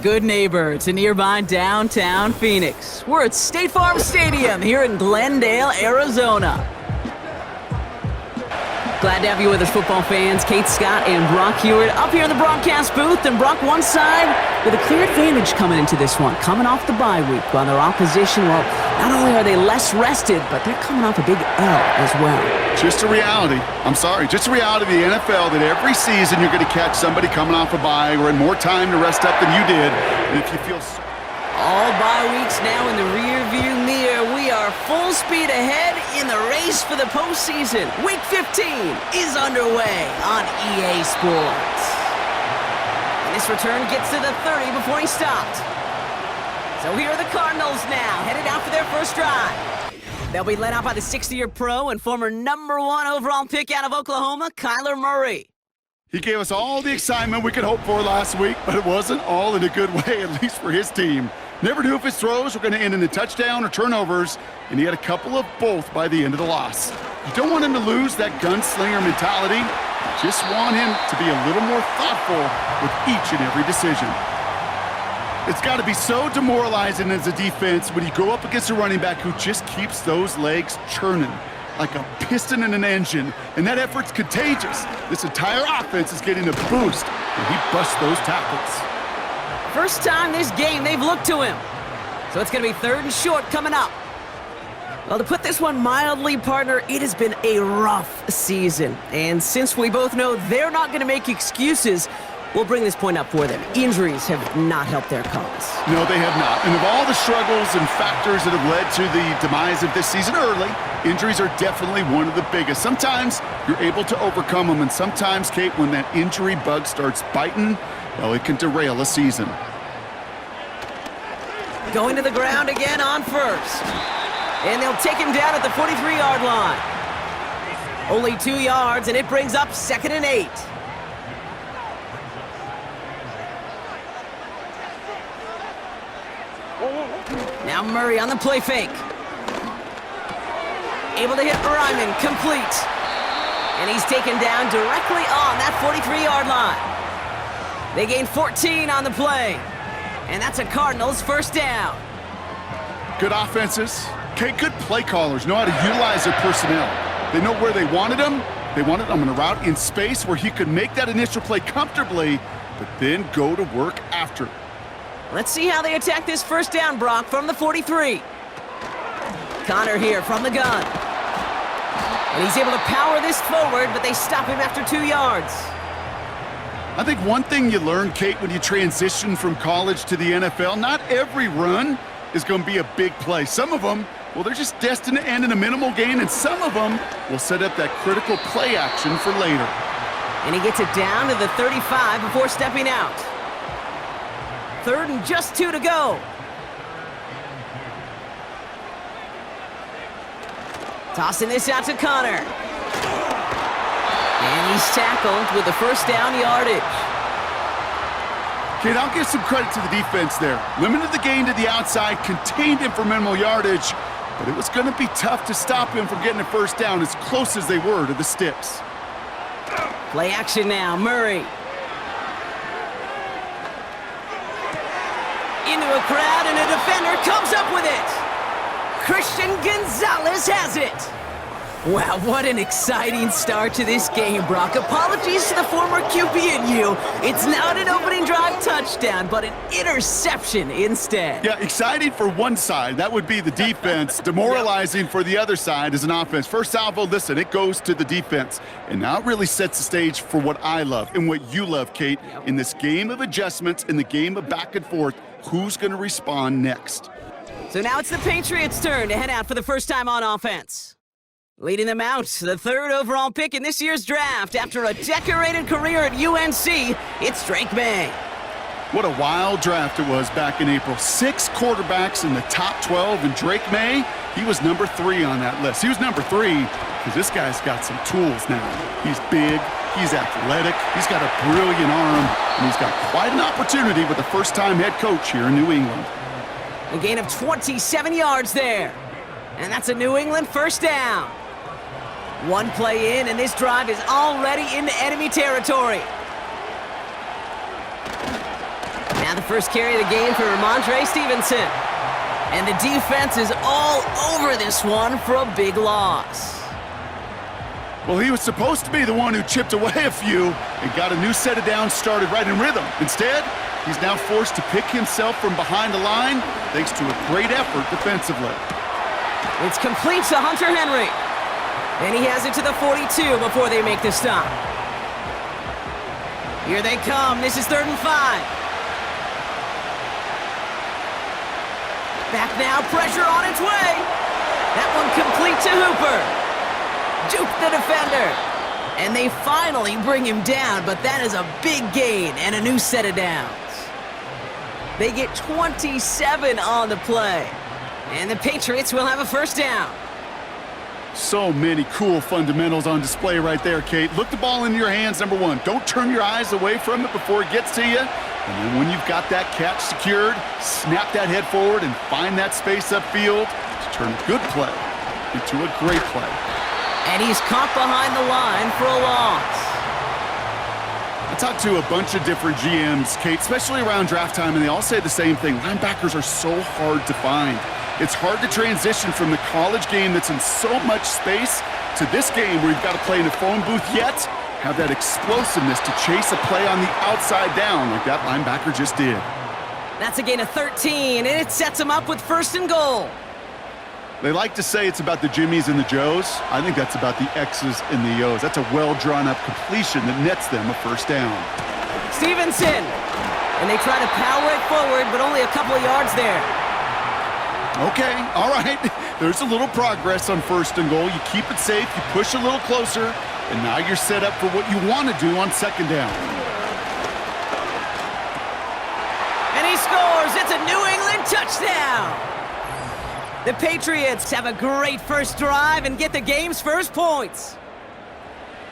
Good neighbor to nearby downtown Phoenix. We're at State Farm Stadium here in Glendale, Arizona. Glad to have you with us, football fans. Kate Scott and Brock Hewitt up here in the broadcast booth. And Brock, one side with a clear advantage coming into this one, coming off the bye week. While their opposition, well, not only are they less rested, but they're coming off a big L as well. Just a reality. Just a reality of the NFL that every season you're going to catch somebody coming off a bye or in more time to rest up than you did. And if you feel all bye weeks now in the rear-view mirror, we are full speed ahead in the race for the postseason. Week 15 is underway on EA Sports. And this return gets to the 30 before he stopped. So here are the Cardinals now, headed out for their first drive. They'll be led out by the 60-year pro and former #1 overall pick out of Oklahoma, Kyler Murray. He gave us all the excitement we could hope for last week, but it wasn't all in a good way, at least for his team. Never knew if his throws were going to end in a touchdown or turnovers, and he had a couple of both by the end of the loss. You don't want him to lose that gunslinger mentality. You just want him to be a little more thoughtful with each and every decision. It's got to be so demoralizing as a defense when you go up against a running back who just keeps those legs churning like a piston in an engine, and that effort's contagious. This entire offense is getting a boost when he busts those tackles. First time this game they've looked to him. So it's going to be 3rd and short coming up. Well, to put this one mildly, partner, it has been a rough season. And since we both know they're not going to make excuses, we'll bring this point up for them. Injuries have not helped their cause. No, they have not. And of all the struggles and factors that have led to the demise of this season early, injuries are definitely one of the biggest. Sometimes you're able to overcome them, and sometimes, Kate, when that injury bug starts biting, well, it can derail a season. Going to the ground again on first. And they'll take him down at the 43-yard line. Only 2 yards, and it brings up 2nd and 8. Now Murray on the play fake. Able to hit Ryman, complete. And he's taken down directly on that 43-yard line. They gain 14 on the play. And that's a Cardinals first down. Good offenses. Okay, good play callers know how to utilize their personnel. They know where they wanted them. They wanted them in a route in space where he could make that initial play comfortably, but then go to work after. Let's see how they attack this first down, Brock, from the 43. Connor here from the gun. And he's able to power this forward, but they stop him after 2 yards. I think one thing you learn, Kate, when you transition from college to the NFL, not every run is going to be a big play. Some of them, well, they're just destined to end in a minimal gain, and some of them will set up that critical play action for later. And he gets it down to the 35 before stepping out. 3rd and just 2 to go. Tossing this out to Connor. And he's tackled with the first down yardage. Kate, I'll give some credit to the defense there. Limited the gain to the outside, contained him for minimal yardage, but it was going to be tough to stop him from getting a first down as close as they were to the sticks. Play action now, Murray. Into a crowd, and a defender comes up with it. Christian Gonzalez has it. Wow, what an exciting start to this game, Brock. Apologies to the former QB and you. It's not an opening drive touchdown, but an interception instead. Yeah, exciting for one side. That would be the defense. Demoralizing for the other side as an offense. First salvo, listen, it goes to the defense. And now it really sets the stage for what I love and what you love, Kate. In this game of adjustments, in the game of back and forth, who's going to respond next? So now it's the Patriots' turn to head out for the first time on offense. Leading them out, the 3rd overall pick in this year's draft after a decorated career at UNC, it's Drake May. What a wild draft it was back in April. 6 quarterbacks in the top 12, and Drake May, he was number 3 on that list. He was number 3 because this guy's got some tools now. He's big, he's athletic, he's got a brilliant arm, and he's got quite an opportunity with a first-time head coach here in New England. A gain of 27 yards there, and that's a New England first down. One play in, and this drive is already into enemy territory. Now the first carry of the game for Ramondre Stevenson. And the defense is all over this one for a big loss. Well, he was supposed to be the one who chipped away a few and got a new set of downs started right in rhythm. Instead, he's now forced to pick himself from behind the line thanks to a great effort defensively. It's complete to Hunter Henry. And he has it to the 42 before they make the stop. Here they come. This is 3rd and 5. Back now, pressure on its way. That one complete to Hooper. Juke the defender. And they finally bring him down, but that is a big gain and a new set of downs. They get 27 on the play. And the Patriots will have a first down. So many cool fundamentals on display right there, Kate. Look the ball into your hands, number one. Don't turn your eyes away from it before it gets to you. And then when you've got that catch secured, snap that head forward and find that space upfield to turn a good play into a great play. And he's caught behind the line for a loss. I talked to a bunch of different GMs, Kate, especially around draft time, and they all say the same thing. Linebackers are so hard to find. It's hard to transition from the college game that's in so much space to this game where you've got to play in a phone booth, yet have that explosiveness to chase a play on the outside down like that linebacker just did. That's a gain of 13, and it sets him up with 1st and goal. They like to say it's about the Jimmies and the Joes. I think that's about the X's and the O's. That's a well-drawn-up completion that nets them a first down. Stevenson, and they try to power it forward, but only a couple of yards there. Okay, all right. There's a little progress on 1st and goal. You keep it safe, you push a little closer, and now you're set up for what you want to do on 2nd down. And he scores! It's a New England touchdown! The Patriots have a great first drive and get the game's first points.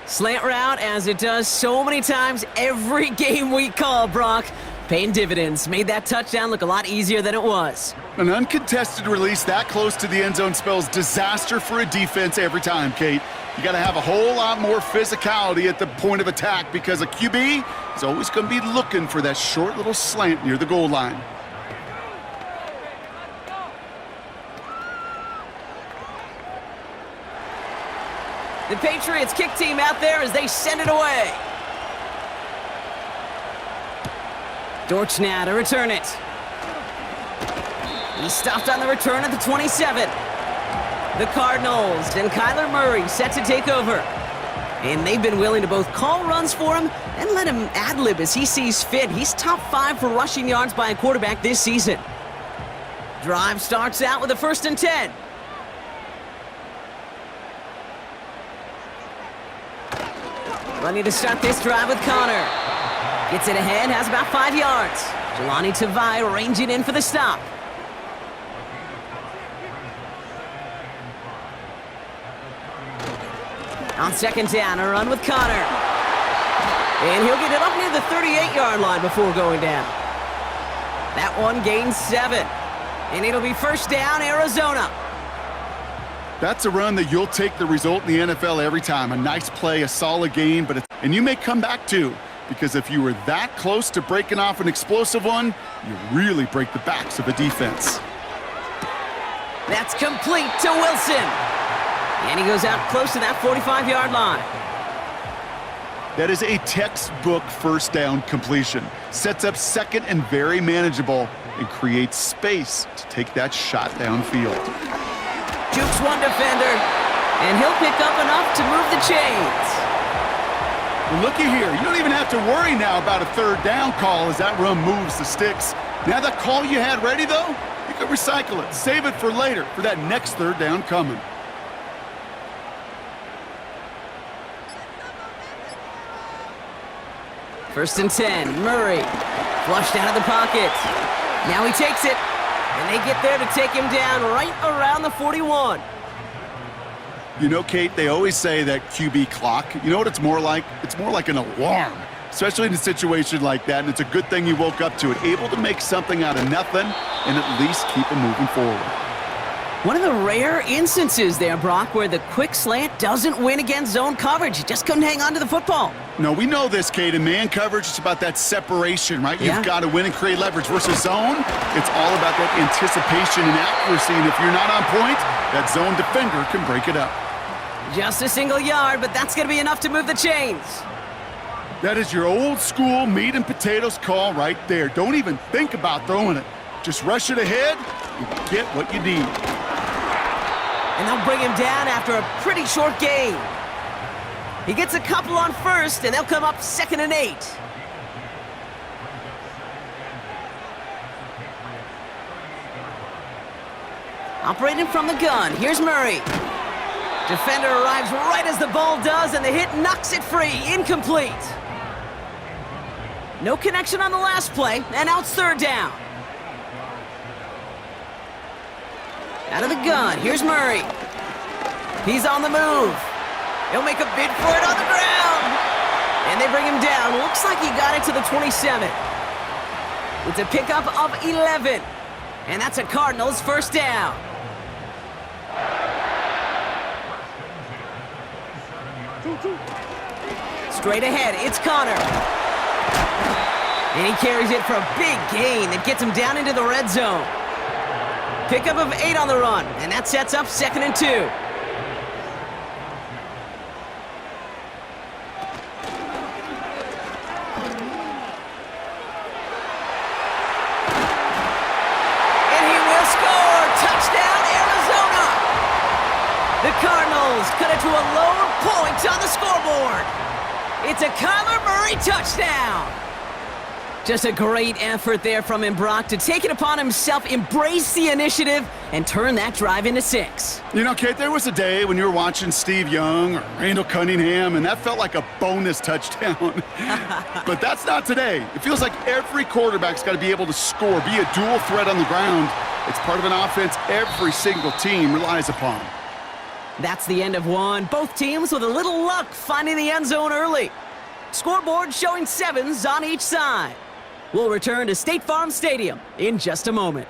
Slant route, as it does so many times every game we call, Brock. Paying dividends. Made that touchdown look a lot easier than it was. An uncontested release that close to the end zone spells disaster for a defense every time, Kate. You got to have a whole lot more physicality at the point of attack because a QB is always going to be looking for that short little slant near the goal line. The Patriots kick team out there as they send it away. Dortch now to return it. He stopped on the return at the 27. The Cardinals and Kyler Murray set to take over. And they've been willing to both call runs for him and let him ad-lib as he sees fit. He's top 5 for rushing yards by a quarterback this season. Drive starts out with a 1st and 10. Running to start this drive with Connor. Gets it ahead, has about 5 yards. Jelani Tavai ranging in for the stop. On 2nd down, a run with Connor. And he'll get it up near the 38-yard line before going down. That one gains 7. And it'll be 1st down, Arizona. That's a run that you'll take the result in the NFL every time. A nice play, a solid game, and you may come back too, because if you were that close to breaking off an explosive one, you really break the backs of a defense. That's complete to Wilson. And he goes out close to that 45-yard line. That is a textbook 1st down completion. Sets up 2nd and very manageable and creates space to take that shot downfield. Jukes one defender, and he'll pick up enough to move the chains. Well, looky here. You don't even have to worry now about a 3rd down call as that run moves the sticks. Now that call you had ready, though, you can recycle it. Save it for later, for that next 3rd down coming. First and 10, Murray. Flushed out of the pocket. Now he takes it, and they get there to take him down right around the 41. You know, Kate, they always say that QB clock, you know what it's more like? It's more like an alarm, especially in a situation like that, and it's a good thing you woke up to it, able to make something out of nothing and at least keep them moving forward. One of the rare instances there, Brock, where the quick slant doesn't win against zone coverage. You just couldn't hang on to the football. No, we know this, Kate. In man coverage, it's about that separation, right? Yeah. You've got to win and create leverage. Versus zone, it's all about that anticipation and accuracy. And if you're not on point, that zone defender can break it up. Just a single yard, but that's going to be enough to move the chains. That is your old school meat and potatoes call right there. Don't even think about throwing it. Just rush it ahead and get what you need. And they'll bring him down after a pretty short gain. He gets a couple on first, and they'll come up 2nd and 8. Operating from the gun, here's Murray. Defender arrives right as the ball does, and the hit knocks it free. Incomplete. No connection on the last play, and now it's 3rd down. Out of the gun, here's Murray. He's on the move. He'll make a bid for it on the ground. And they bring him down. Looks like he got it to the 27. It's a pickup of 11. And that's a Cardinals 1st down. Straight ahead, it's Connor. And he carries it for a big gain that gets him down into the red zone. Pickup of 8 on the run, and that sets up 2nd and 2. And he will score! Touchdown, Arizona! The Cardinals cut it to a lone point on the scoreboard. It's a Kyler Murray touchdown! Just a great effort there from him, Brock, to take it upon himself, embrace the initiative, and turn that drive into 6. You know, Kate, there was a day when you were watching Steve Young or Randall Cunningham, and that felt like a bonus touchdown. But that's not today. It feels like every quarterback's got to be able to score, be a dual threat on the ground. It's part of an offense every single team relies upon. That's the end of one. Both teams with a little luck finding the end zone early. Scoreboard showing 7s on each side. We'll return to State Farm Stadium in just a moment.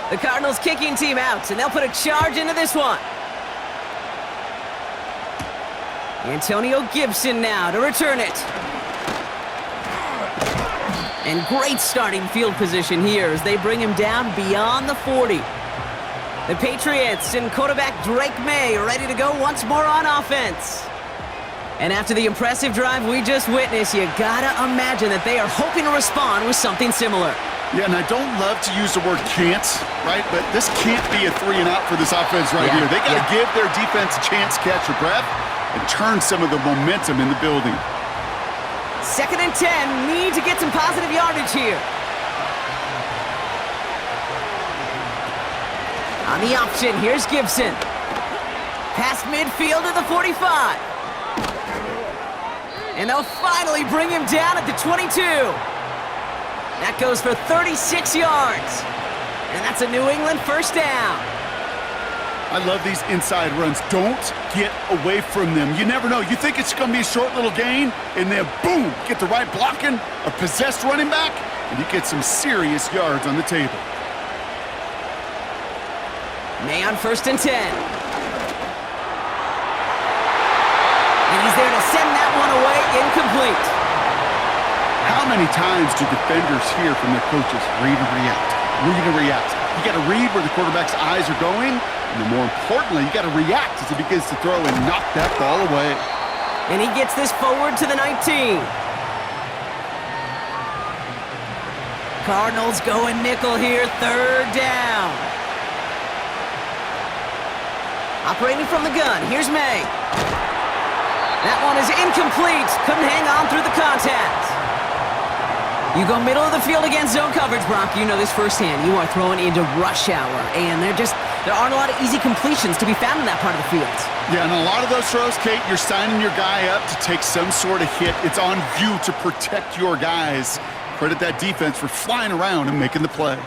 The Cardinals kicking team out, and they'll put a charge into this one. Antonio Gibson now to return it. And great starting field position here as they bring him down beyond the 40. The Patriots and quarterback Drake May ready to go once more on offense. And after the impressive drive we just witnessed, you gotta imagine that they are hoping to respond with something similar. Yeah, and I don't love to use the word can't, right? But this can't be a 3 and out for this offense right here. They gotta give their defense a chance to catch their breath and turn some of the momentum in the building. 2nd and 10, need to get some positive yardage here. On the option, here's Gibson. Past midfield to the 45. And they'll finally bring him down at the 22. That goes for 36 yards. And that's a New England 1st down. I love these inside runs. Don't get away from them. You never know. You think it's going to be a short little gain, and then boom, get the right blocking, a possessed running back, and you get some serious yards on the table. May on 1st and 10. And he's there to send that one away, incomplete. How many times do defenders hear from their coaches, read and react, read and react? You got to read where the quarterback's eyes are going, and then more importantly, you got to react as he begins to throw and knock that ball away. And he gets this forward to the 19. Cardinals going nickel here, 3rd down. Operating from the gun, here's May. That one is incomplete. Couldn't hang on through the contact. You go middle of the field against zone coverage, Brock. You know this firsthand. You are throwing into rush hour, and there aren't a lot of easy completions to be found in that part of the field. Yeah, and a lot of those throws, Kate, you're signing your guy up to take some sort of hit. It's on you to protect your guys. Credit that defense for flying around and making the play.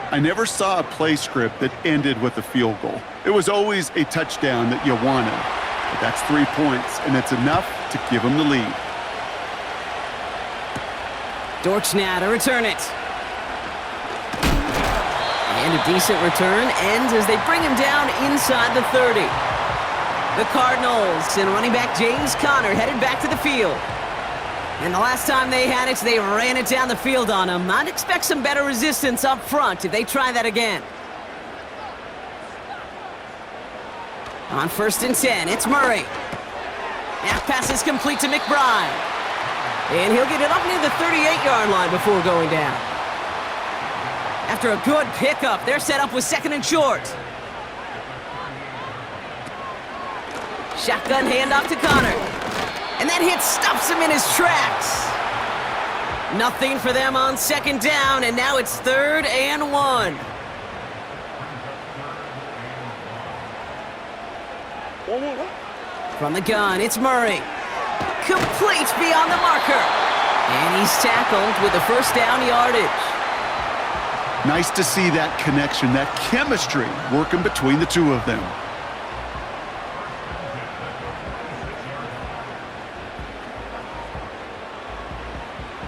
I never saw a play script that ended with a field goal. It was always a touchdown that you wanted. But that's 3 points, and it's enough to give them the lead. Dortch now to return it. And a decent return ends as they bring him down inside the 30. The Cardinals and running back James Conner headed back to the field. And the last time they had it, they ran it down the field on him. I'd expect some better resistance up front if they try that again. On 1st and 10, it's Murray. Half pass is complete to McBride. And he'll get it up near the 38-yard line before going down. After a good pickup, they're set up with 2nd and short. Shotgun handoff to Conner. And that hit stops him in his tracks. Nothing for them on 2nd down, and now it's 3rd and 1. From the gun, it's Murray. Complete beyond the marker. And he's tackled with the 1st down yardage. Nice to see that connection, that chemistry working between the two of them.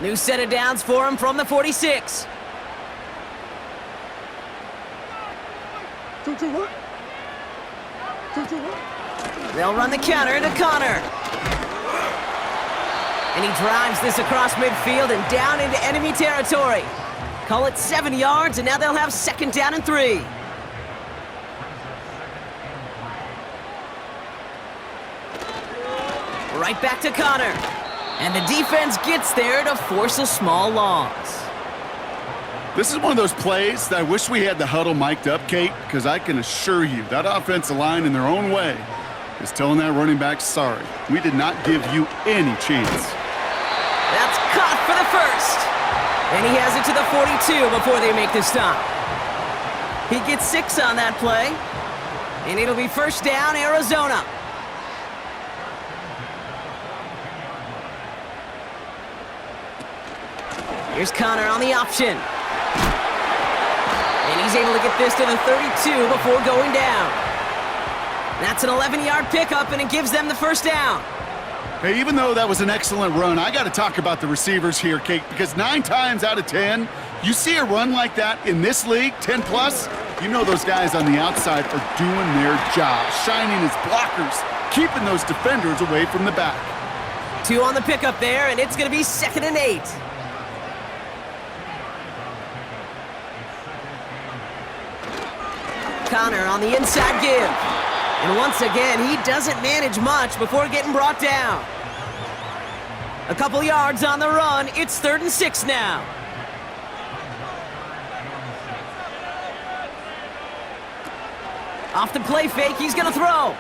New set of downs for him from the 46. They'll run the counter to Conner. And he drives this across midfield and down into enemy territory. Call it 7 yards, and now they'll have 2nd down and 3. Right back to Conner. And the defense gets there to force a small loss. This is one of those plays that I wish we had the huddle mic'd up, Kate, because I can assure you that offensive line in their own way is telling that running back, sorry, we did not give you any chance. That's caught for the 1st. And he has it to the 42 before they make the stop. He gets 6 on that play. And it'll be 1st down, Arizona. Here's Conner on the option. And he's able to get this to the 32 before going down. That's an 11-yard pickup, and it gives them the 1st down. Hey, even though that was an excellent run, I got to talk about the receivers here, Kate, because 9 times out of 10, you see a run like that in this league, 10+, you know those guys on the outside are doing their job, shining as blockers, keeping those defenders away from the back. 2 on the pickup there, and it's going to be 2nd and 8. Conner on the inside give. And once again, he doesn't manage much before getting brought down. A couple yards on the run. It's 3rd and 6 now. Off the play fake, he's going to throw.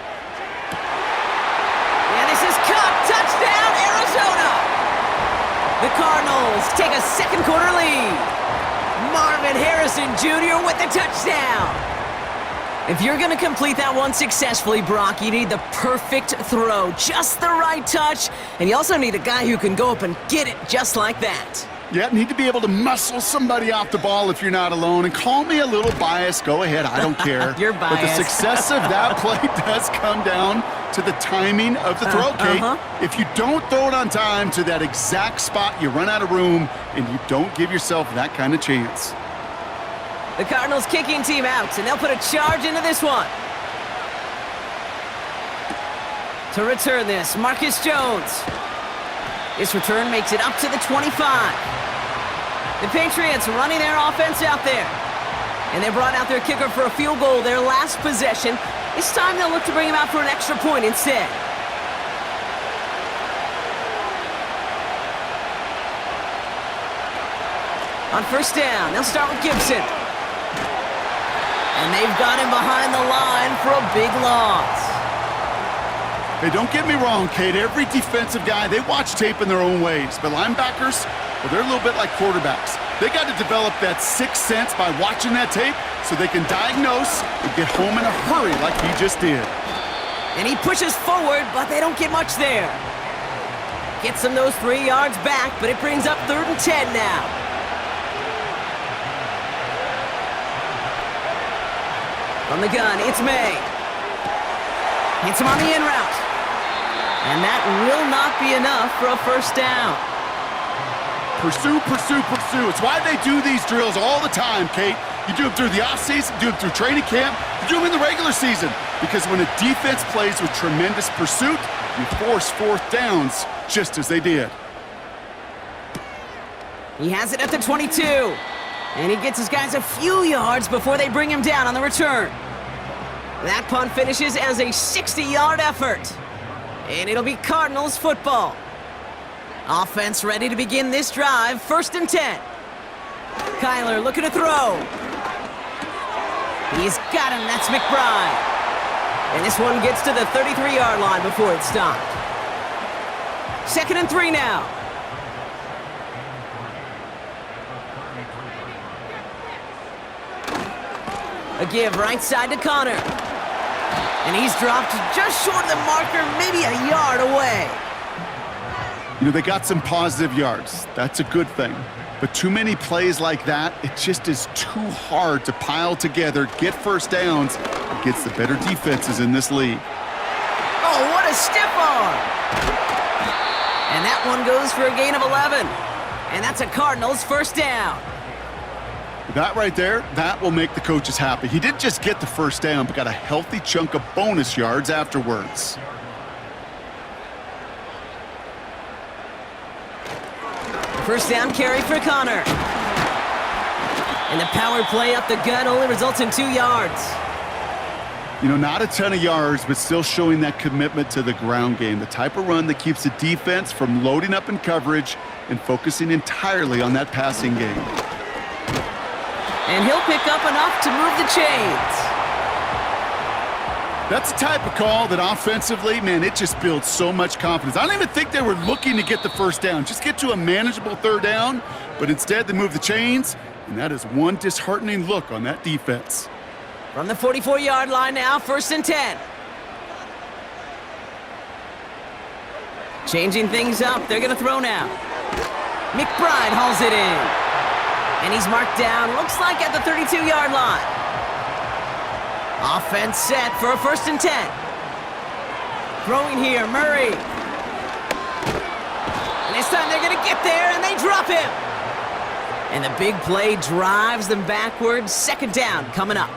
And this is caught. Touchdown, Arizona! The Cardinals take a 2nd quarter lead. Marvin Harrison Jr. with the touchdown. If you're going to complete that one successfully, Brock, you need the perfect throw, just the right touch, and you also need a guy who can go up and get it just like that. Yeah, need to be able to muscle somebody off the ball if you're not alone, and call me a little biased. Go ahead, I don't care. You're biased. But the success of that play does come down to the timing of the throw, Kate. If you don't throw it on time to that exact spot, you run out of room, and you don't give yourself that kind of chance. The Cardinals kicking team out, and they'll put a charge into this one. To return this, Marcus Jones. This return makes it up to the 25. The Patriots running their offense out there. And they brought out their kicker for a field goal their last possession. This time they'll look to bring him out for an extra point instead. On 1st down, they'll start with Gibson. And they've got him behind the line for a big loss. Hey, don't get me wrong, Kate. Every defensive guy, they watch tape in their own ways. But linebackers, well, they're a little bit like quarterbacks. They got to develop that 6th sense by watching that tape so they can diagnose and get home in a hurry like he just did. And he pushes forward, but they don't get much there. Gets them those 3 yards back, but it brings up 3rd and 10 now. From the gun, it's May. Hits him on the in route. And that will not be enough for a 1st down. Pursue, pursue, pursue. It's why they do these drills all the time, Kate. You do them through the offseason, do them through training camp, you do them in the regular season. Because when a defense plays with tremendous pursuit, you force fourth downs just as they did. He has it at the 22. And he gets his guys a few yards before they bring him down on the return. That punt finishes as a 60-yard effort. And it'll be Cardinals football. Offense ready to begin this drive, 1st and 10. Kyler looking to throw. He's got him, that's McBride. And this one gets to the 33-yard line before it's stopped. 2nd and 3 now. A give right side to Connor. And he's dropped just short of the marker, maybe a yard away. You know, they got some positive yards. That's a good thing. But too many plays like that, it just is too hard to pile together, get first downs against the better defenses in this league. Oh, what a stiff arm! And that one goes for a gain of 11. And that's a Cardinals 1st down. That right there, that will make the coaches happy. He didn't just get the first down, but got a healthy chunk of bonus yards afterwards. First down carry for Connor. And the power play up the gut only results in 2 yards. You know, not a ton of yards, but still showing that commitment to the ground game. The type of run that keeps the defense from loading up in coverage and focusing entirely on that passing game. And he'll pick up enough to move the chains. That's the type of call that offensively, man, it just builds so much confidence. I don't even think they were looking to get the first down. Just get to a manageable 3rd down, but instead they move the chains, and that is one disheartening look on that defense. From the 44-yard line now, 1st and 10. Changing things up, they're going to throw now. McBride hauls it in. And he's marked down, looks like at the 32-yard line. Offense set for a 1st and 10. Throwing here, Murray. And this time they're going to get there, and they drop him. And the big play drives them backwards. 2nd down coming up.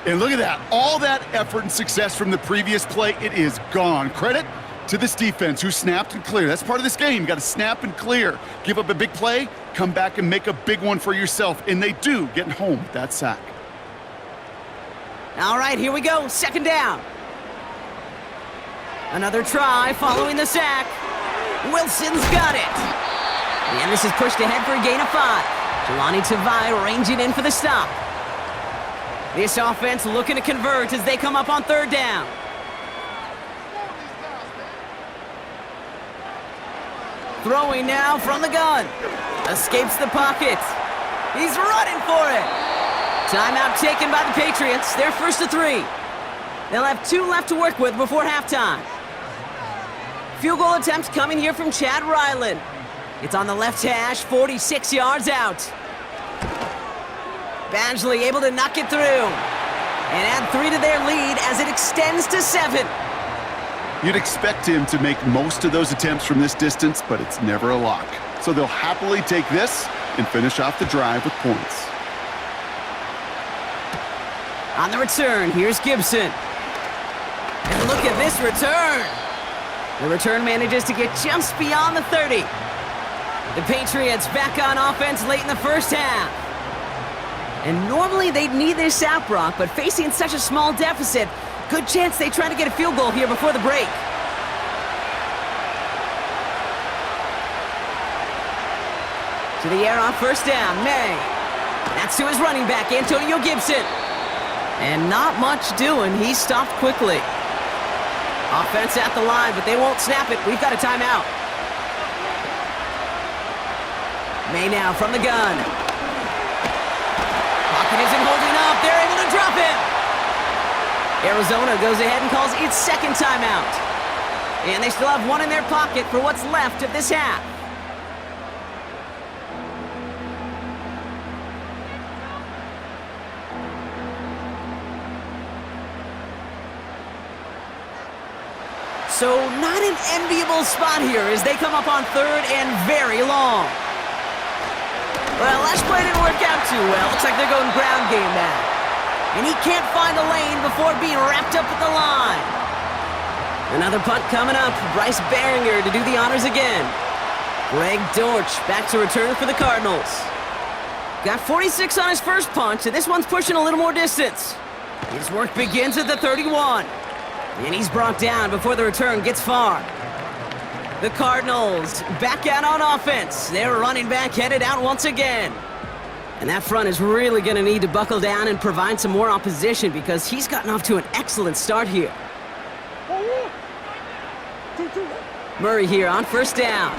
And look at that. All that effort and success from the previous play, it is gone. Credit to this defense who snapped and cleared. That's part of this game. You got to snap and clear. Give up a big play, come back and make a big one for yourself. And they do, getting home with that sack. All right, here we go. 2nd down. Another try following the sack. Wilson's got it. And this is pushed ahead for a gain of 5. Jelani Tavai ranging in for the stop. This offense looking to convert as they come up on 3rd down. Throwing now from the gun. Escapes the pocket. He's running for it. Timeout taken by the Patriots. They're 1st and 3. They'll have 2 left to work with before halftime. Field goal attempts coming here from Chad Ryland. It's on the left hash, 46 yards out. Badgley able to knock it through. And add 3 to their lead as it extends to 7. You'd expect him to make most of those attempts from this distance, but it's never a lock. So they'll happily take this and finish off the drive with points. On the return, here's Gibson. And look at this return. The return manages to get just beyond the 30. The Patriots back on offense late in the 1st half. And normally they'd need this out, Brock, but facing such a small deficit, good chance they try to get a field goal here before the break. To the air on 1st down, May. That's to his running back, Antonio Gibson. And not much doing. He stopped quickly. Offense at the line, but they won't snap it. We've got a timeout. May now from the gun. Pocket isn't holding up. They're able to drop him. Arizona goes ahead and calls its 2nd timeout. And they still have 1 in their pocket for what's left of this half. So not an enviable spot here as they come up on 3rd and very long. Well, last play didn't work out too well. Looks like they're going ground game now. And he can't find a lane before being wrapped up at the line. Another punt coming up. Bryce Behringer to do the honors again. Greg Dortch back to return for the Cardinals. Got 46 on his first punt, and this one's pushing a little more distance. His work begins at the 31. And he's brought down before the return gets far. The Cardinals back out on offense. Their running back headed out once again. And that front is really going to need to buckle down and provide some more opposition because he's gotten off to an excellent start here. Murray here on first down.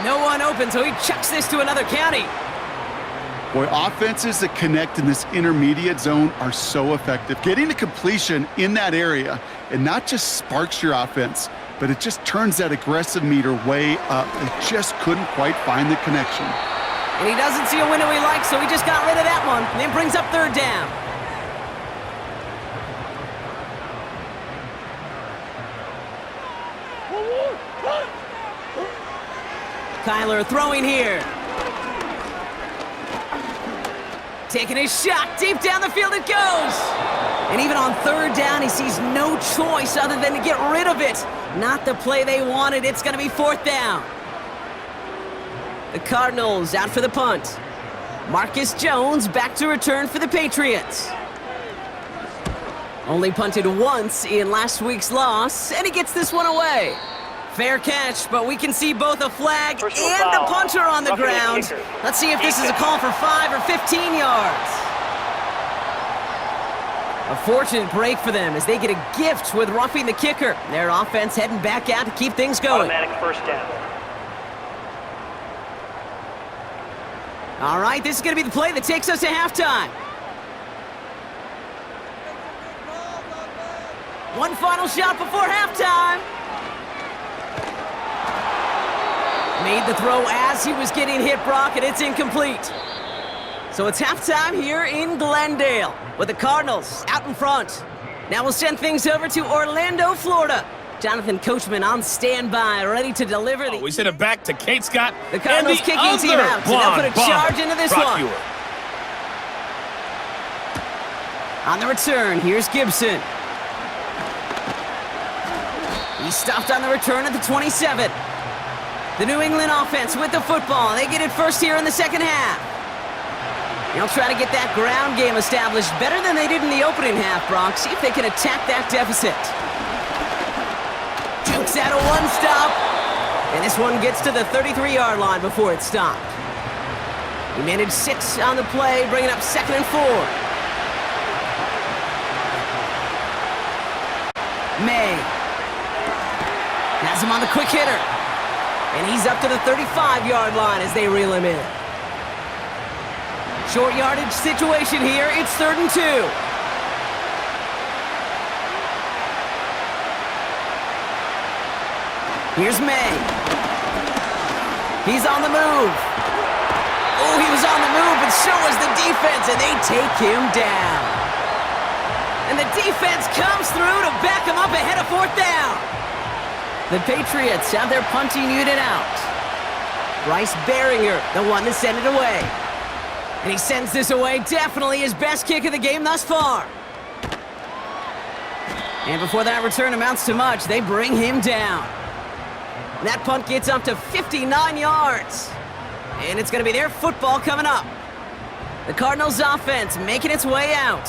No one open, so he chucks this to another county. Boy, offenses that connect in this intermediate zone are so effective. Getting the completion in that area, it not just sparks your offense, but it just turns that aggressive meter way up. They just couldn't quite find the connection. And he doesn't see a window he likes, so he just got rid of that one. And then brings up third down. Kyler throwing here. Taking his shot, deep down the field it goes! And even on third down, he sees no choice other than to get rid of it. Not the play they wanted, it's gonna be fourth down. The Cardinals out for the punt. Marcus Jones back to return for the Patriots. Only punted once in last week's loss, and he gets this one away. Fair catch, but we can see both a flag and a punter on the ground. Let's see if this is a call for 5 or 15 yards. A fortunate break for them as they get a gift with roughing the kicker. Their offense heading back out to keep things going. Automatic first down. All right, this is going to be the play that takes us to halftime. One final shot before halftime. Made the throw as he was getting hit, Brock, and it's incomplete. So it's halftime here in Glendale with the Cardinals out in front. Now we'll send things over to Orlando, Florida. Jonathan Coachman on standby, ready to deliver the... We send it back to Kate Scott. The Cardinals kicking team out, and they'll put a charge into this one. On the return, here's Gibson. He stopped on the return at the 27. The New England offense with the football. They get it first here in the second half. They'll try to get that ground game established better than they did in the opening half, Brock. See if they can attack that deficit. Jukes out a one-stop. And this one gets to the 33-yard line before it stopped. He managed 6 on the play, bringing up 2nd and 4. May has him on the quick hitter. And he's up to the 35-yard line as they reel him in. Short yardage situation here. It's 3rd and 2. Here's May. He's on the move. Oh, he was on the move, but so was the defense, and they take him down. And the defense comes through to back him up ahead of 4th down. The Patriots have their punting unit out. Bryce Behringer, the one to send it away. And he sends this away, definitely his best kick of the game thus far. And before that return amounts to much, they bring him down. And that punt gets up to 59 yards. And it's going to be their football coming up. The Cardinals offense making its way out.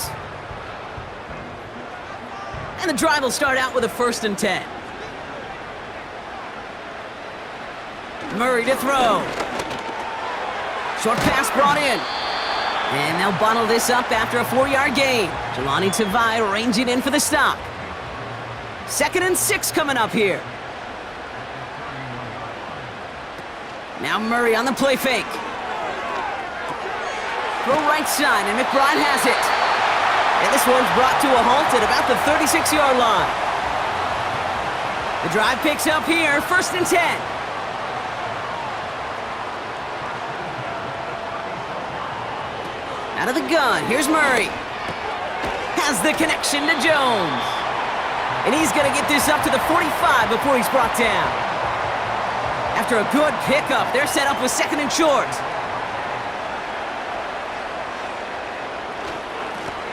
And the drive will start out with a 1st and 10. Murray to throw. Short pass brought in. And they'll bottle this up after a 4-yard gain. Jelani Tavai ranging in for the stop. 2nd and 6 coming up here. Now Murray on the play fake. Throw right side, and McBride has it. And this one's brought to a halt at about the 36-yard line. The drive picks up here, 1st and 10. Out of the gun, here's Murray. Has the connection to Jones. And he's going to get this up to the 45 before he's brought down. after a good pickup. They're set up with second and short.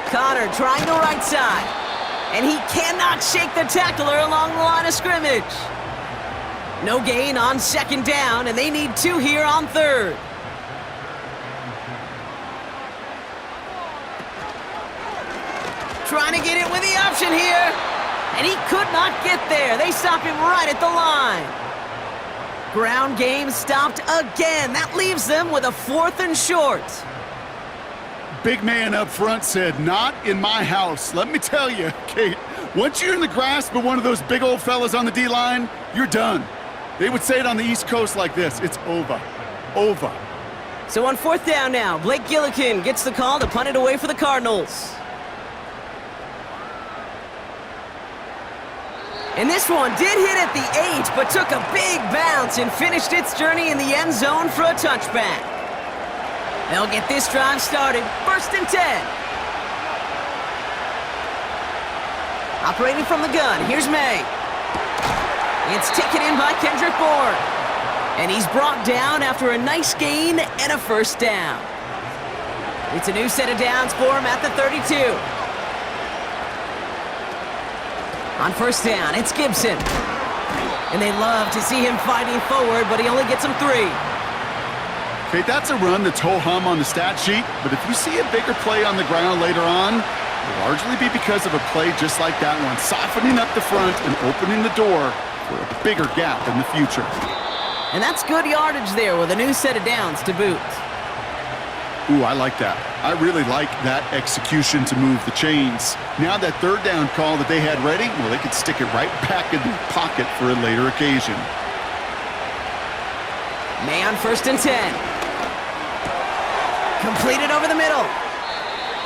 Connor trying the right side. And he cannot shake the tackler along the line of scrimmage. No gain on second down, and they need 2 here on third. Trying to get it with the option here. And he could not get there. They stop him right at the line. Ground game stopped again. That leaves them with a 4th and short. Big man up front said, "Not in my house." Let me tell you, Kate, once you're in the grasp of one of those big old fellas on the D-line, you're done. They would say it on the East Coast like this: it's over. Over. So on 4th down now, Blake Gillikin gets the call to punt it away for the Cardinals. And this one did hit at the 8, but took a big bounce and finished its journey in the end zone for a touchback. They'll get this drive started. 1st and 10. Operating from the gun, here's May. It's taken in by Kendrick Bourne. And he's brought down after a nice gain and a 1st down. It's a new set of downs for him at the 32. On 1st down, it's Gibson. And they love to see him fighting forward, but he only gets him 3. Okay, that's a run that's ho-hum on the stat sheet, but if you see a bigger play on the ground later on, it'll largely be because of a play just like that one, softening up the front and opening the door for a bigger gap in the future. And that's good yardage there with a new set of downs to boot. Ooh, I like that. I really like that execution to move the chains. Now that 3rd down call that they had ready, well, they could stick it right back in the pocket for a later occasion. May on 1st and 10. Completed over the middle.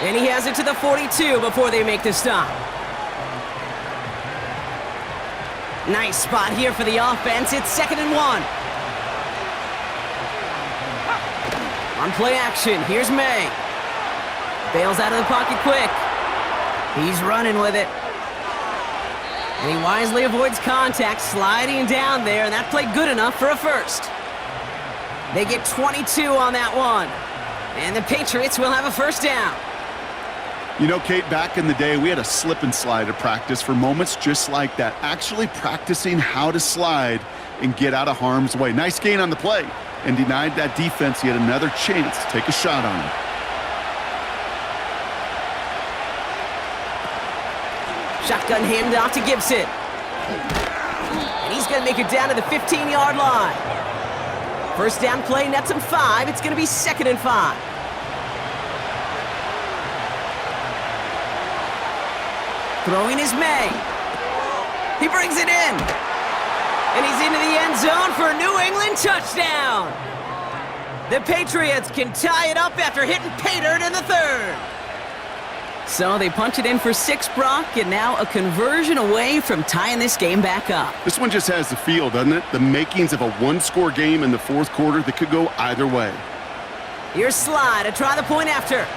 And he has it to the 42 before they make the stop. Nice spot here for the offense. It's 2nd and 1. On play action, here's May. Bails out of the pocket quick. He's running with it. And he wisely avoids contact, sliding down there, and that played good enough for a 1st. They get 22 on that one. And the Patriots will have a 1st down. You know, Kate, back in the day, we had a slip and slide at practice for moments just like that. Actually practicing how to slide and get out of harm's way. Nice gain on the play, and denied that defense yet another chance to take a shot on him. Shotgun handoff to Gibson. And he's going to make it down to the 15-yard line. 1st down play nets him 5. It's going to be 2nd and 5. Throwing is May. He brings it in. And he's into the end zone for a New England touchdown. The Patriots can tie it up after hitting pay dirt in the 3rd. So they punch it in for 6, Brock, and now a conversion away from tying this game back up. This one just has the feel, doesn't it? The makings of a 1-score game in the 4th quarter that could go either way. Here's Sly to try the point after.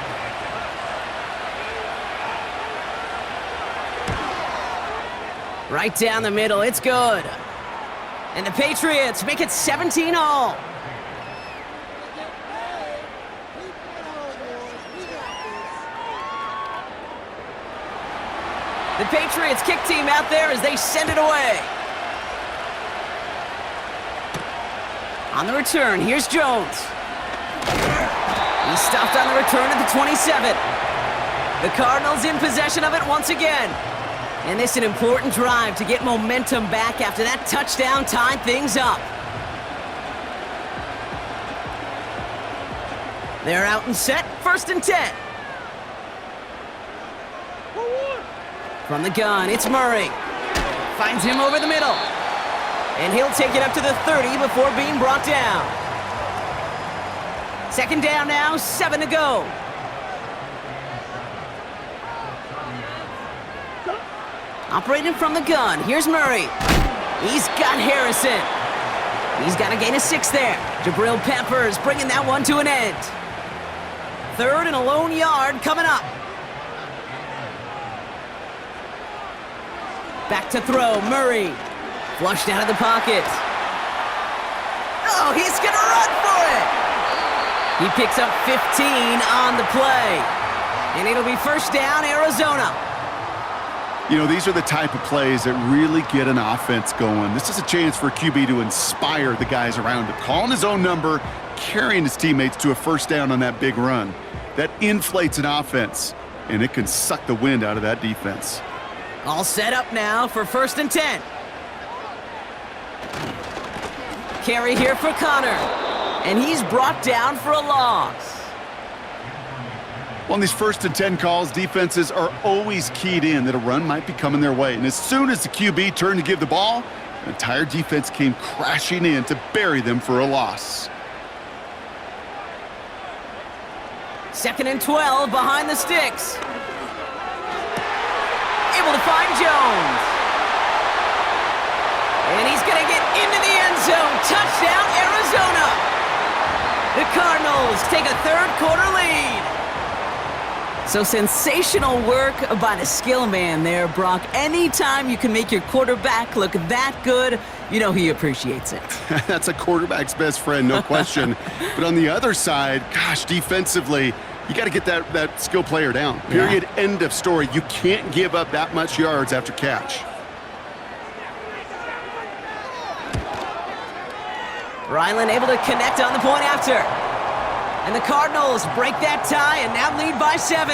Right down the middle, it's good. And the Patriots make it 17-all. The Patriots kick team out there as they send it away. On the return, here's Jones. He's stopped on the return at the 27. The Cardinals in possession of it once again. And this is an important drive to get momentum back after that touchdown tied things up. They're out and set, 1st and 10. From the gun, it's Murray. Finds him over the middle. And he'll take it up to the 30 before being brought down. 2nd down now, 7 to go. Operating from the gun, here's Murray. He's got Harrison. He's got a gain of 6 there. Jabril Peppers bringing that one to an end. 3rd and a lone yard coming up. Back to throw, Murray. Flushed out of the pocket. Oh, he's going to run for it. He picks up 15 on the play. And it'll be first down, Arizona. You know, these are the type of plays that really get an offense going. This is a chance for a QB to inspire the guys around him. Calling his own number, carrying his teammates to a first down on that big run. That inflates an offense, and it can suck the wind out of that defense. All set up now for 1st and 10. Carry here for Connor. And he's brought down for a loss. On these 1st and 10 calls, defenses are always keyed in that a run might be coming their way. And as soon as the QB turned to give the ball, the entire defense came crashing in to bury them for a loss. 2nd and 12 behind the sticks. Able to find Jones. And he's going to get into the end zone. Touchdown, Arizona. The Cardinals take a 3rd quarter lead. So sensational work by the skill man there, Brock. Anytime you can make your quarterback look that good, you know he appreciates it. That's a quarterback's best friend, no question. But on the other side, gosh, defensively, you got to get that skill player down. Period, end of story. You can't give up that much yards after catch. Ryland able to connect on the point after. And the Cardinals break that tie and now lead by 7.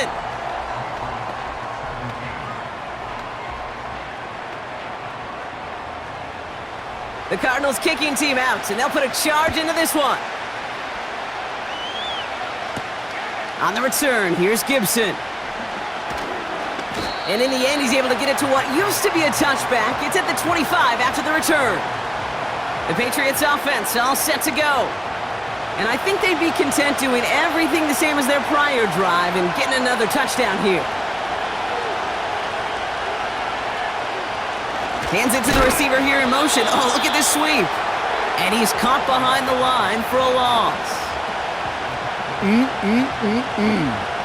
The Cardinals kicking team out, and they'll put a charge into this one. On the return, here's Gibson. And in the end, he's able to get it to what used to be a touchback. It's at the 25 after the return. The Patriots offense all set to go. And I think they'd be content doing everything the same as their prior drive and getting another touchdown here. Hands it to the receiver here in motion. Oh, look at this sweep. And he's caught behind the line for a loss.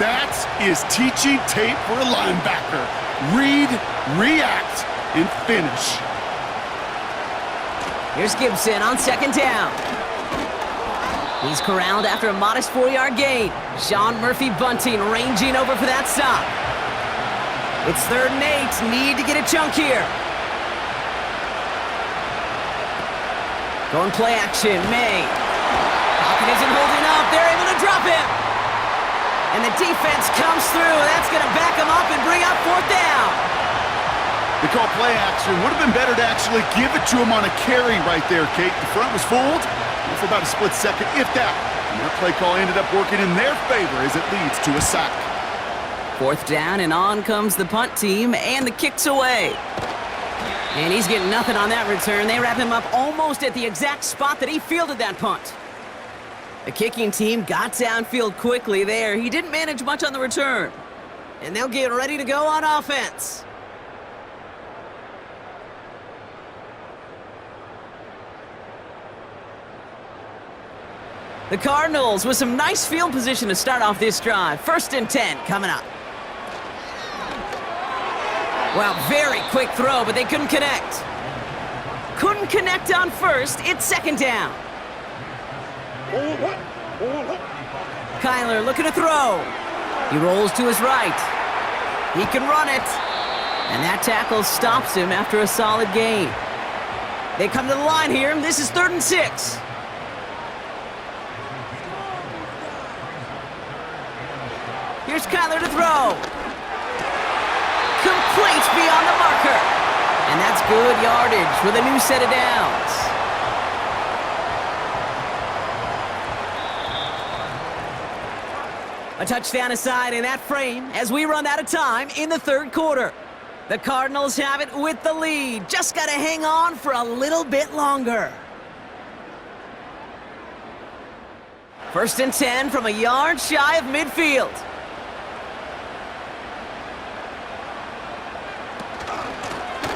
That is teaching tape for a linebacker. Read, react, and finish. Here's Gibson on 2nd down. He's corralled after a modest 4-yard gain. Sean Murphy-Bunting ranging over for that stop. It's 3rd and 8. Need to get a chunk here. Going play action. May. Pocket isn't holding up. They're able to drop him. And the defense comes through. That's going to back him up and bring up 4th down. They call play action. Would have been better to actually give it to him on a carry right there, Kate. The front was fooled for about a split second, if that. And that play call ended up working in their favor as it leads to a sack. 4th down, and on comes the punt team, and the kick's away. And he's getting nothing on that return. They wrap him up almost at the exact spot that he fielded that punt. The kicking team got downfield quickly there. He didn't manage much on the return. And they'll get ready to go on offense. The Cardinals with some nice field position to start off this drive. 1st and 10 coming up. Well, very quick throw, but they couldn't connect. Couldn't connect on 1st. It's 2nd down. Kyler looking to throw. He rolls to his right. He can run it. And that tackle stops him after a solid gain. They come to the line here. This is 3rd and 6. Here's Kyler to throw. Complete beyond the marker. And that's good yardage with a new set of downs. A touchdown aside in that frame as we run out of time in the 3rd quarter. The Cardinals have it with the lead. Just got to hang on for a little bit longer. 1st and 10 from a yard shy of midfield.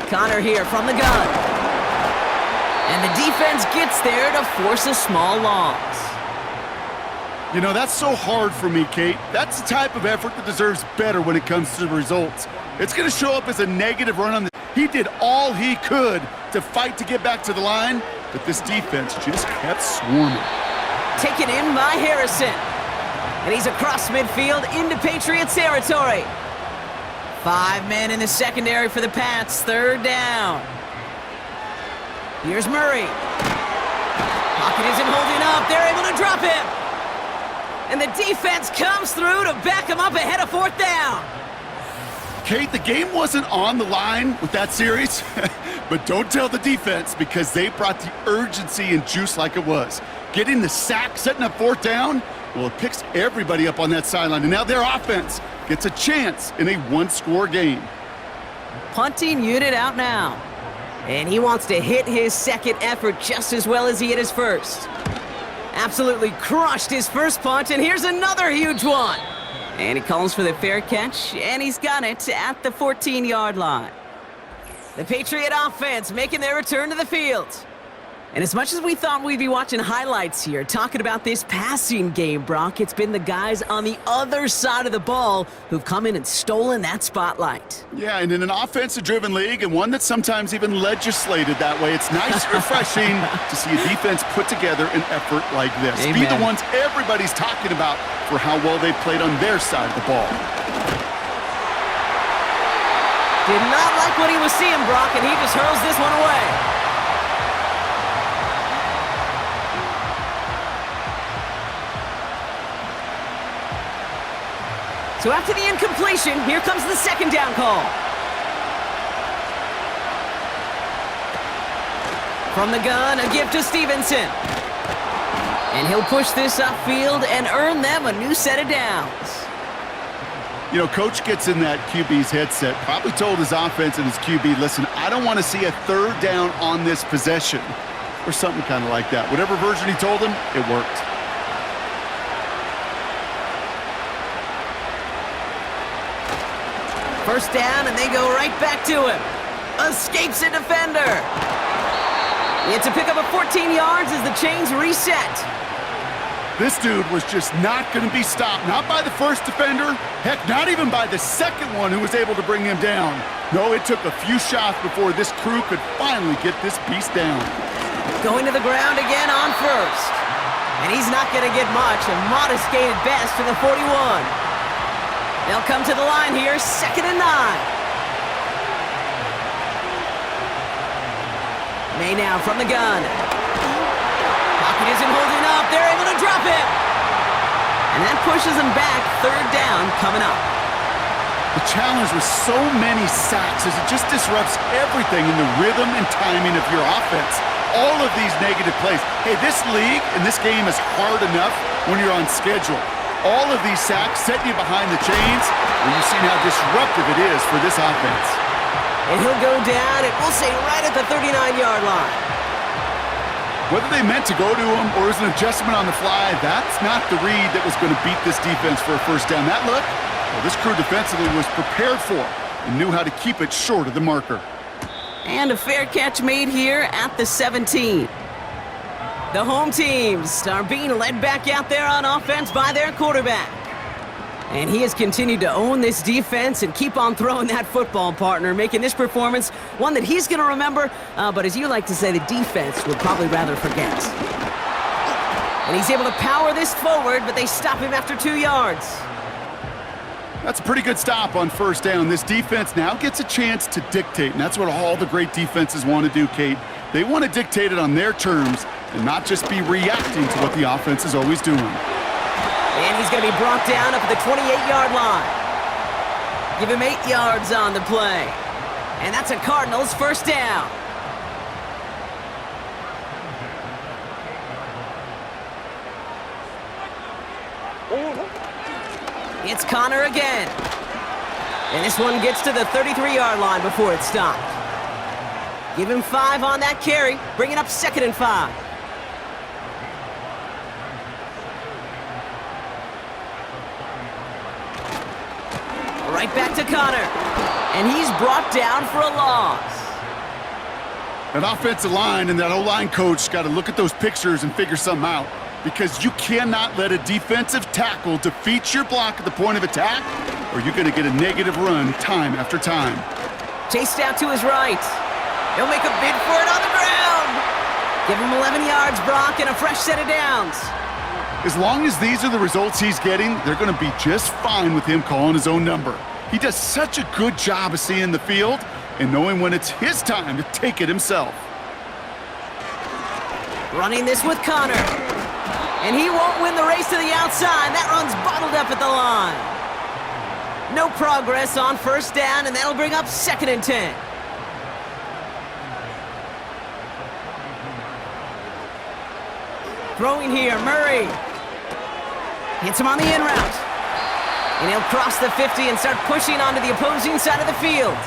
Connor here from the gun. And the defense gets there to force a small loss. You know, that's so hard for me, Kate. That's the type of effort that deserves better when it comes to the results. It's going to show up as a negative run on the... He did all he could to fight to get back to the line, but this defense just kept swarming. Taken in by Harrison. And he's across midfield into Patriots territory. 5 men in the secondary for the Pats. 3rd down. Here's Murray. Pocket isn't holding up. They're able to drop him. And the defense comes through to back him up ahead of 4th down. Kate, the game wasn't on the line with that series, but don't tell the defense because they brought the urgency and juice like it was. Getting the sack, setting up 4th down, well, it picks everybody up on that sideline, and now their offense gets a chance in a 1-score game. Punting unit out now. And he wants to hit his second effort just as well as he hit his first. Absolutely crushed his first punt, and here's another huge one. And he calls for the fair catch, and he's got it at the 14-yard line. The Patriot offense making their return to the field. And as much as we thought we'd be watching highlights here, talking about this passing game, Brock, it's been the guys on the other side of the ball who've come in and stolen that spotlight. Yeah, and in an offensive-driven league, and one that's sometimes even legislated that way, it's nice and refreshing to see a defense put together an effort like this. Amen. Be the ones everybody's talking about for how well they played on their side of the ball. Did not like what he was seeing, Brock, and he just hurls this one away. So after the incompletion, here comes the 2nd down call. From the gun, a give to Stevenson. And he'll push this upfield and earn them a new set of downs. You know, Coach gets in that QB's headset, probably told his offense and his QB, listen, I don't want to see a 3rd down on this possession, or something kind of like that. Whatever version he told him, it worked. First down, and they go right back to him. Escapes a defender. It's a pickup of 14 yards as the chains reset. This dude was just not going to be stopped. Not by the first defender. Heck, not even by the second one who was able to bring him down. No, it took a few shots before this crew could finally get this beast down. Going to the ground again on first. And he's not going to get much. A modest gain at best to the 41. They'll come to the line here, 2nd and 9. May now from the gun. Pocket isn't holding up. They're able to drop it. And that pushes them back. 3rd down coming up. The challenge with so many sacks is it just disrupts everything in the rhythm and timing of your offense. All of these negative plays. Hey, this league and this game is hard enough when you're on schedule. All of these sacks set you behind the chains, and you've seen how disruptive it is for this offense. And he'll go down, and we'll say right at the 39-yard line. Whether they meant to go to him or is an adjustment on the fly, that's not the read that was going to beat this defense for a 1st down. That look, well, this crew defensively was prepared for and knew how to keep it short of the marker. And a fair catch made here at the 17. The home teams are being led back out there on offense by their quarterback. And he has continued to own this defense and keep on throwing that football, partner, making this performance one that he's going to remember, but as you like to say, the defense would probably rather forget. And he's able to power this forward, but they stop him after 2 yards. That's a pretty good stop on 1st down. This defense now gets a chance to dictate, and that's what all the great defenses want to do, Kate. They want to dictate it on their terms and not just be reacting to what the offense is always doing. And he's going to be brought down up at the 28-yard line. Give him 8 yards on the play. And that's a Cardinals 1st down. It's Connor again. And this one gets to the 33-yard line before it's stopped. Give him 5 on that carry. Bring it up 2nd and 5. Right back to Connor. And he's brought down for a loss. That offensive line and that O-line coach got to look at those pictures and figure something out. Because you cannot let a defensive tackle defeat your block at the point of attack, or you're going to get a negative run time after time. Chased out to his right. He'll make a bid for it on the ground. Give him 11 yards, Brock, and a fresh set of downs. As long as these are the results he's getting, they're going to be just fine with him calling his own number. He does such a good job of seeing the field and knowing when it's his time to take it himself. Running this with Connor. And he won't win the race to the outside. That run's bottled up at the line. No progress on first down, and that'll bring up 2nd and 10. Throwing here, Murray. Hits him on the in route. And he'll cross the 50 and start pushing onto the opposing side of the field.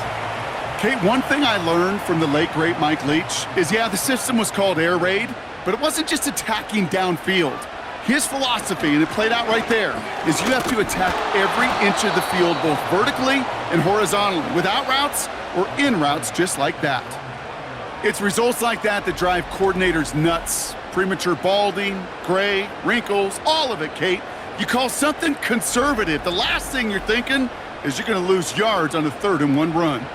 Kate, one thing I learned from the late, great Mike Leach is, yeah, the system was called air raid, but it wasn't just attacking downfield. His philosophy, and it played out right there, is you have to attack every inch of the field, both vertically and horizontally, with out routes or in routes just like that. It's results like that that drive coordinators nuts. Premature balding, gray, wrinkles, all of it, Kate. You call something conservative. The last thing you're thinking is you're going to lose yards on a 3rd and 1 run.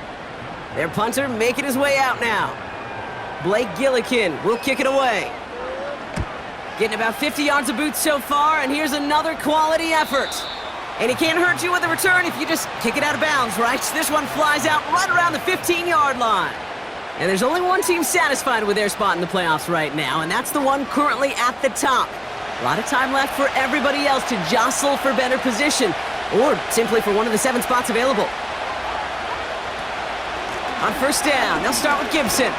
Their punter making his way out now. Blake Gillikin will kick it away. Getting about 50 yards of boots so far, and here's another quality effort. And he can't hurt you with a return if you just kick it out of bounds, right? This one flies out right around the 15-yard line. And there's only one team satisfied with their spot in the playoffs right now, and that's the one currently at the top. A lot of time left for everybody else to jostle for better position, or simply for one of the 7 spots available. On first down, they'll start with Gibson.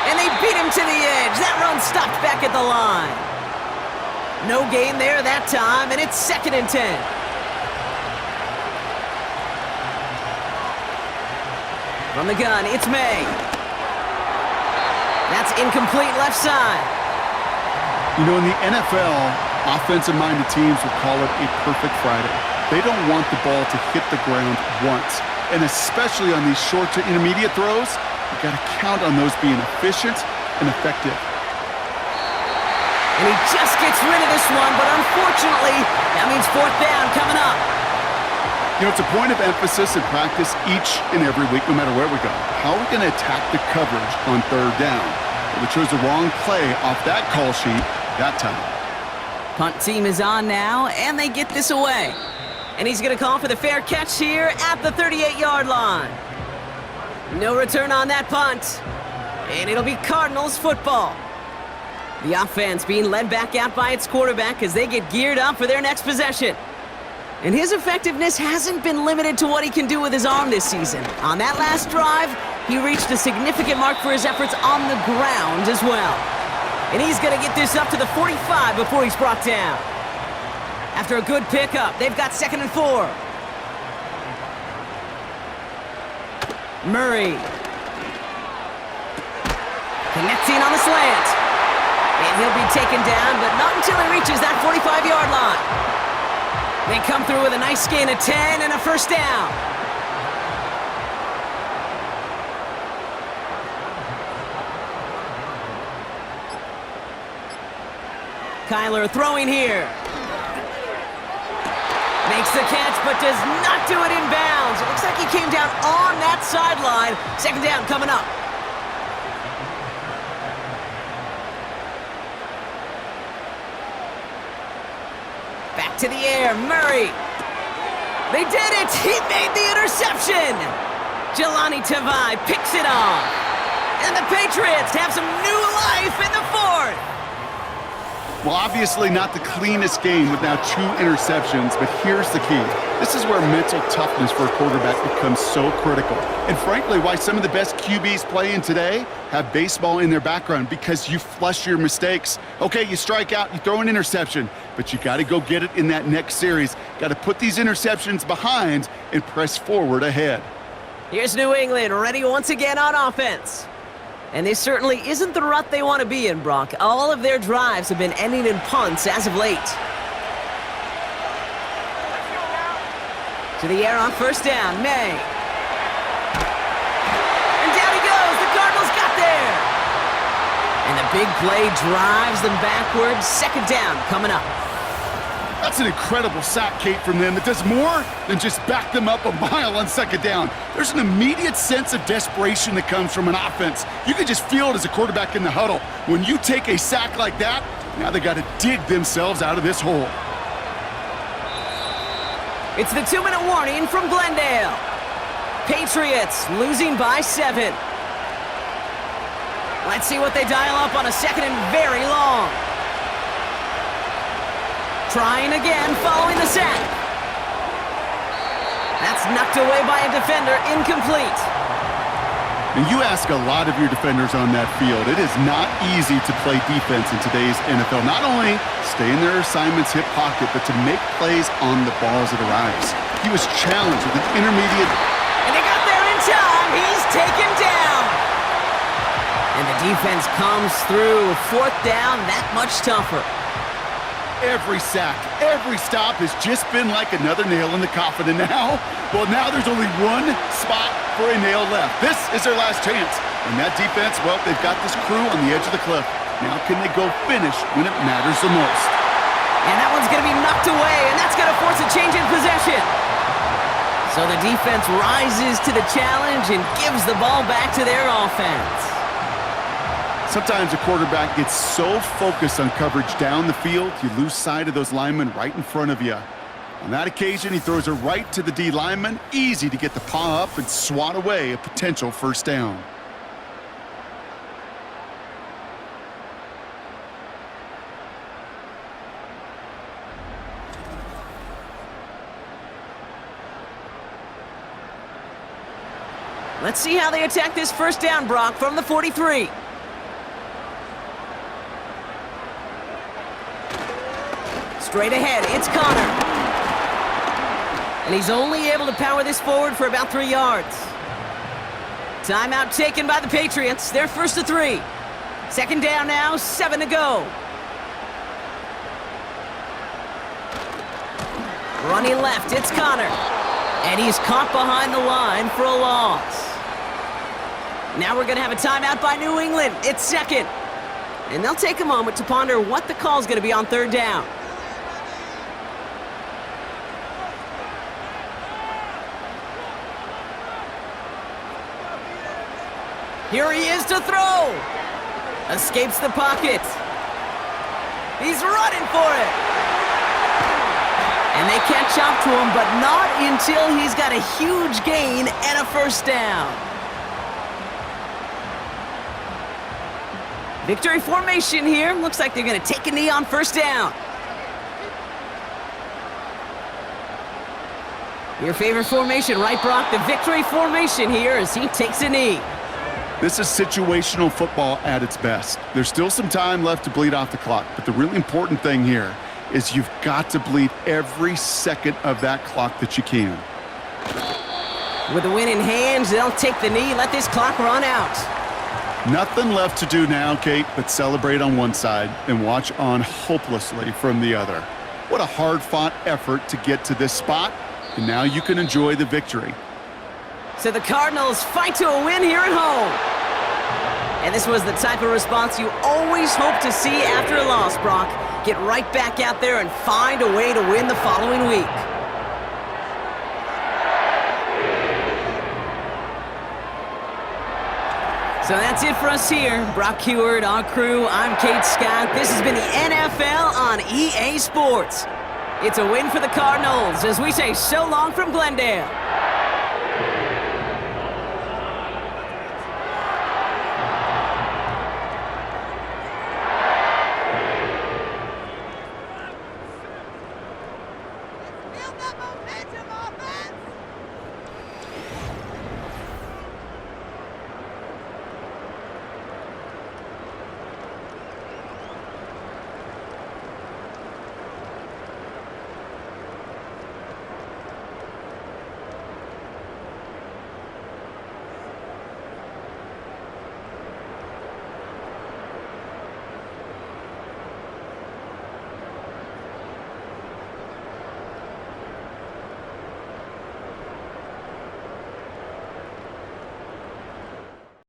And they beat him to the edge. That run stopped back at the line. No gain there that time, and it's 2nd and 10. From the gun, it's May. That's incomplete left side. You know, in the NFL, offensive-minded teams would call it a perfect Friday. They don't want the ball to hit the ground once. And especially on these short to intermediate throws, you got to count on those being efficient and effective. And he just gets rid of this one, but unfortunately, that means 4th down coming up. You know, it's a point of emphasis in practice each and every week, no matter where we go. How are we going to attack the coverage on 3rd down? Well, they chose the wrong play off that call sheet that time. Punt team is on now, and they get this away. And he's going to call for the fair catch here at the 38-yard line. No return on that punt. And it'll be Cardinals football. The offense being led back out by its quarterback as they get geared up for their next possession. And his effectiveness hasn't been limited to what he can do with his arm this season. On that last drive, he reached a significant mark for his efforts on the ground as well. And he's going to get this up to the 45 before he's brought down. After a good pickup, they've got 2nd and 4. Murray. Connecting on the slant. And he'll be taken down, but not until he reaches that 45-yard line. They come through with a nice gain of 10 and a first down. Kyler throwing here. Makes the catch, but does not do it in bounds. It looks like he came down on that sideline. 2nd down coming up. Back to the air, Murray. They did it! He made the interception! Jelani Tavai picks it off. And the Patriots have some new life in the 4th. Well, obviously not the cleanest game with now 2 interceptions, but here's the key. This is where mental toughness for a quarterback becomes so critical. And frankly, why some of the best QBs playing today have baseball in their background, because you flush your mistakes. Okay, you strike out, you throw an interception, but you got to go get it in that next series. Got to put these interceptions behind and press forward ahead. Here's New England ready once again on offense. And this certainly isn't the rut they want to be in, Brock. All of their drives have been ending in punts as of late. To the air on first down, May. And down he goes. The Cardinals got there. And the big play drives them backwards. 2nd down coming up. That's an incredible sack, Kate, from them that does more than just back them up a mile on second down. There's an immediate sense of desperation that comes from an offense. You can just feel it as a quarterback in the huddle. When you take a sack like that, now they got to dig themselves out of this hole. It's the 2-minute warning from Glendale. Patriots losing by 7. Let's see what they dial up on a second and very long. Trying again following the sack. That's knocked away by a defender, incomplete. And you ask a lot of your defenders on that field. It is not easy to play defense in today's NFL. Not only stay in their assignment's hip pocket, but to make plays on the ball as it arrives. He was challenged with an intermediate. And they got there in time. He's taken down. And the defense comes through. 4th down, that much tougher. Every sack, every stop has just been like another nail in the coffin. And now there's only one spot for a nail left. This is their last chance. And that defense, well, they've got this crew on the edge of the cliff. Now can they go finish when it matters the most? And that one's going to be knocked away, and that's going to force a change in possession. So the defense rises to the challenge and gives the ball back to their offense. Sometimes a quarterback gets so focused on coverage down the field, you lose sight of those linemen right in front of you. On that occasion, he throws it right to the D lineman. Easy to get the paw up and swat away a potential first down. Let's see how they attack this first down, Brock, from the 43. Straight ahead, it's Connor. And he's only able to power this forward for about 3 yards. Timeout taken by the Patriots. They're 1st to 3. 2nd down now, 7 to go. Running left, it's Connor. And he's caught behind the line for a loss. Now we're going to have a timeout by New England. It's 2nd. And they'll take a moment to ponder what the call's going to be on 3rd down. Here he is to throw. Escapes the pocket. He's running for it. And they catch up to him, but not until he's got a huge gain and a first down. Victory formation here. Looks like they're going to take a knee on first down. Your favorite formation, right, Brock? The victory formation here as he takes a knee. This is situational football at its best. There's still some time left to bleed off the clock, but the really important thing here is you've got to bleed every second of that clock that you can. With the win in hand, they'll take the knee, let this clock run out. Nothing left to do now, Kate, but celebrate on one side and watch on hopelessly from the other. What a hard-fought effort to get to this spot, and now you can enjoy the victory. So the Cardinals fight to a win here at home. And this was the type of response you always hope to see after a loss, Brock. Get right back out there and find a way to win the following week. So that's it for us here. Brock Heward, our crew, I'm Kate Scott. This has been the NFL on EA Sports. It's a win for the Cardinals as we say so long from Glendale.